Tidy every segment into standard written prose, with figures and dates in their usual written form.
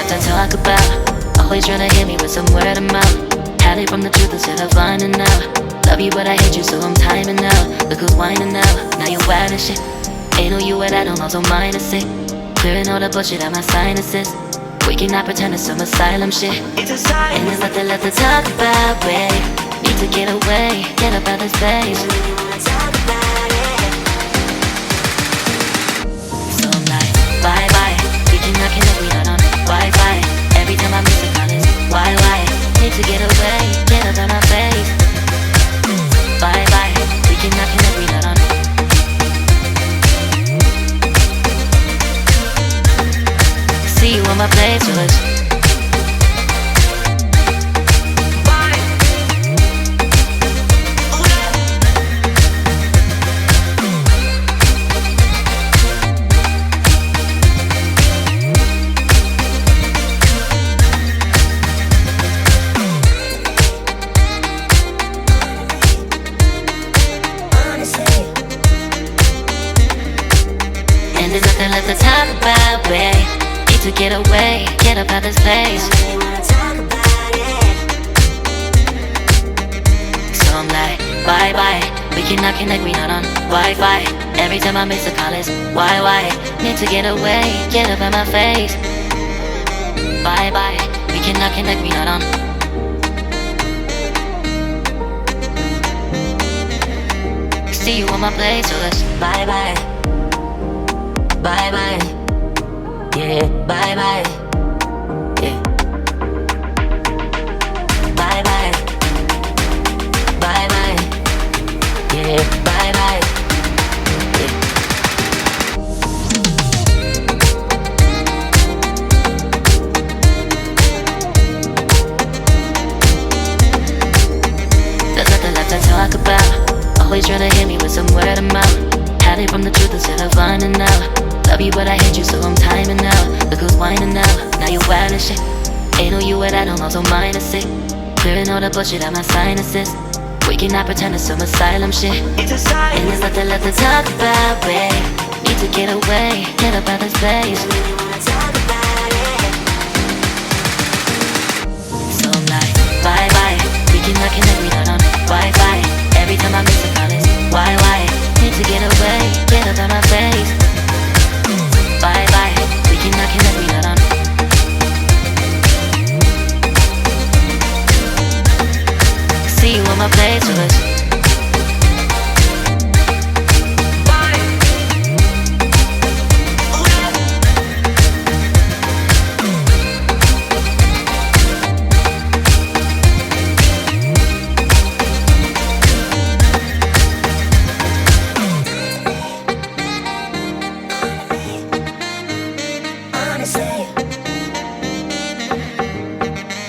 lot to talk about. Always trying to hit me with some word of mouth. Hide it from the truth instead of finding out. Love you but I hate you so I'm timing out. Look who's whining now, now you wild and shit. Ain't no you at I don't also minus it. Clearing all the bullshit out my sinuses. We cannot pretend it's some asylum shit. It's a sign. And there's nothing left to talk about, babe. Need to get away, get up out this place. So I'm like, bye bye. We cannot connect, we not on Wi-Fi. Every time I miss a call it's why? Need to get away, get up out my face. Bye bye. We cannot connect, we not on. See you on my playlist. And there's nothing left to talk about, babe. Need to get away, get up out this place. So I'm like, bye bye. We cannot connect, we not on Wi-Fi. Every time I miss a call it's why? Need to get away, get up out my face. Bye bye. We cannot connect, we not on. See you on my playlist. Bye bye. Bye bye. Yeah, bye bye. Yeah. Bye bye. Bye bye. Yeah, bye bye. Yeah. There's nothing left to talk about. Always trying to hit me with some word of mouth. Hide it from the truth instead of finding out. Love you but I hate you so I'm timing out. Look who's whining now, now you wild and shit. Ain't no you at I don't also minus it. Clearing all the bullshit out my sinuses. We cannot pretend it's some asylum shit. It's a sign. And there's nothing left to talk about, babe. Need to get away, get up out this place. So I'm like, bye bye. We cannot connect, we not on Wi-Fi. Every time I miss a call it's why? Need to get away, get up out my face. Bye bye. We cannot connect, we not on. See you on my playlist.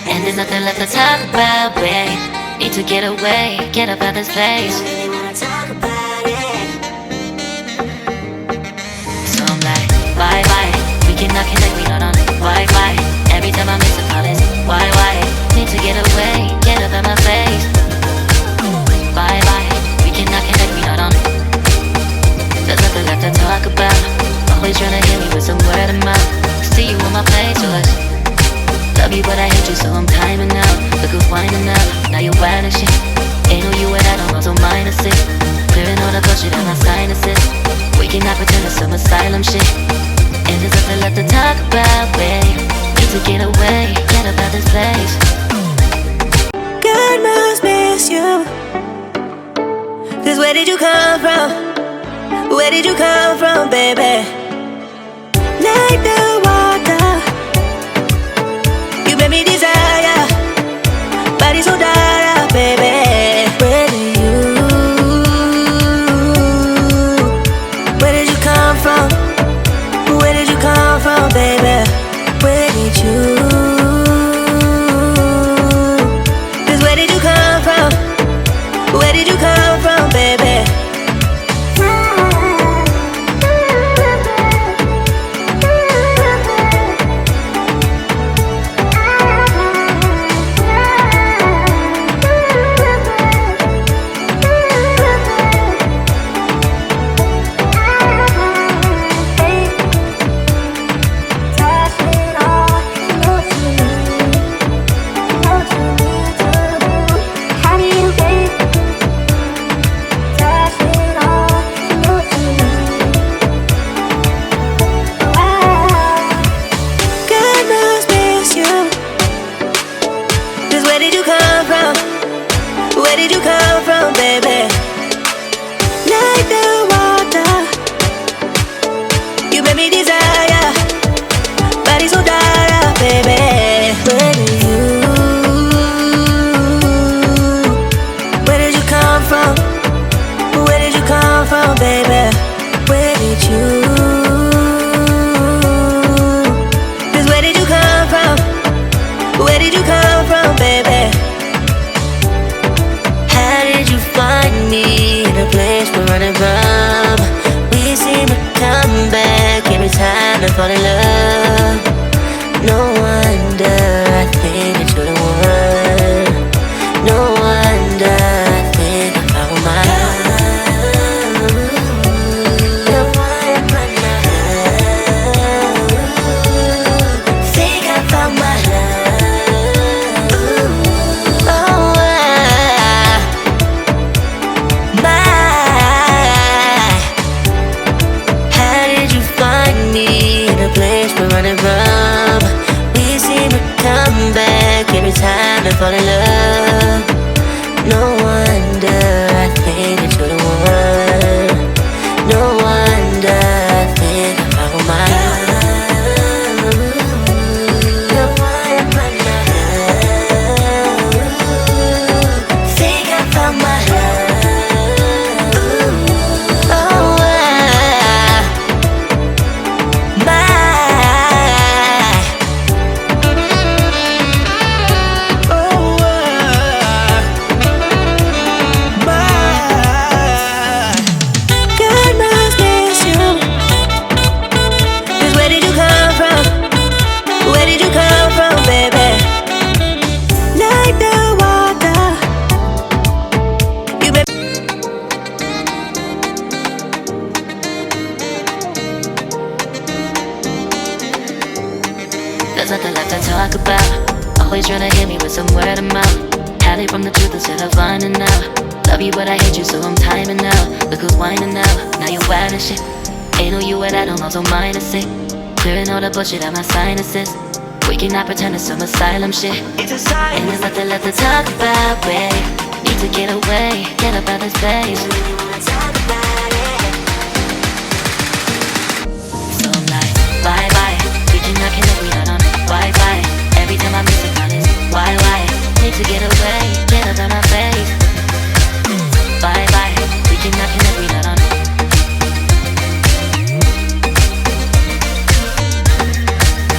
And there's nothing left to talk about, babe. Need to get away, get up out this place. So I'm like, bye bye. We cannot connect, we not on Wi-Fi. Every time I miss a call it's why? Need to get away, get up out my face. Bye bye. We cannot connect, we not on. There's nothing left to talk about. Always trying to hit me with some word of mouth. See you on my playlist. Love you but I hate you so I'm timing out. Look who's whining now, now you wild and shit. Ain't no you at I don't also minus it. Clearing all the bullshit out my sinuses. We cannot pretend it's some asylum shit. And there's nothing left to talk about, babe. Need to get away, get up out this place. God must miss you. Cause where did you come from? Where did you come from, baby? Like the water, you made me desire. Body so dark, baby. Where did you come from? Where did you come from, baby? Where did you? Cause where did you come from? Where did you come from, baby? left to talk about. Always trying to hit me with some word of mouth. Hide from the truth instead of finding out. Love you but I hate you so I'm timing out. Look who's whining now, now you wild and shit. Ain't no you at I don't know, so minus it. Clearing all the bullshit out my sinuses. We cannot pretend it's some asylum shit. It's a sign. And there's nothing left to talk about, babe. Need to get away, get up out this place. When you wanna talk about it. So I'm like, bye bye. We cannot connect, we not on Wi-Fi. Every time I miss a call it's why? Need to get away, get up out my face. Bye bye. We cannot connect, we not on.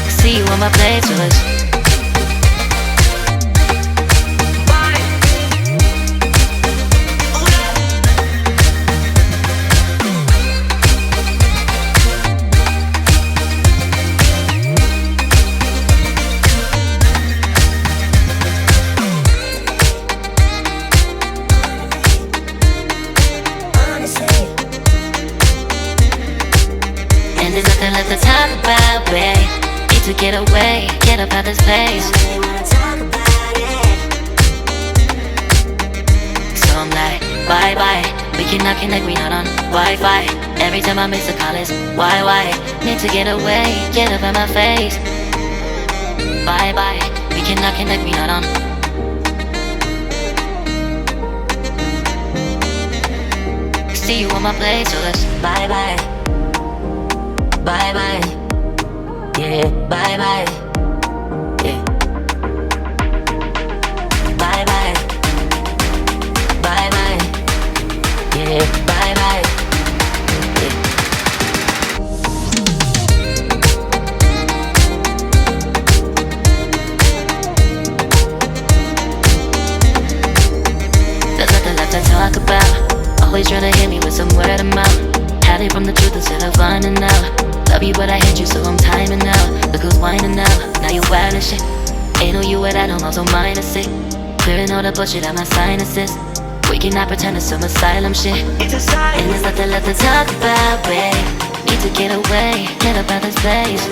See you on my playlist. And there's nothing left to talk about, babe. Need to get away, get up out this place. When you wanna talk about it. So I'm like, bye bye. We cannot connect, we not on Wi-Fi. Every time I miss a call it's why? Need to get away, get up out my face. Bye bye. We cannot connect, we not on. See you on my playlist. Bye bye. Bye bye. Yeah, bye bye. Yeah. Bye bye. Bye bye. Yeah, bye bye. Yeah. There's nothing left to talk about. Always trying to hit me with some word of mouth. Hide from the truth instead of finding out. Love you but I hate you so I'm timing out. Look who's whining now, now you wild and shit. Ain't no you at I don't know, so minus it. Clearing all the bullshit out my sinuses. We cannot pretend it's some asylum shit. It's a sign. And there's nothing left to talk about, babe. Need to get away, get up out this place.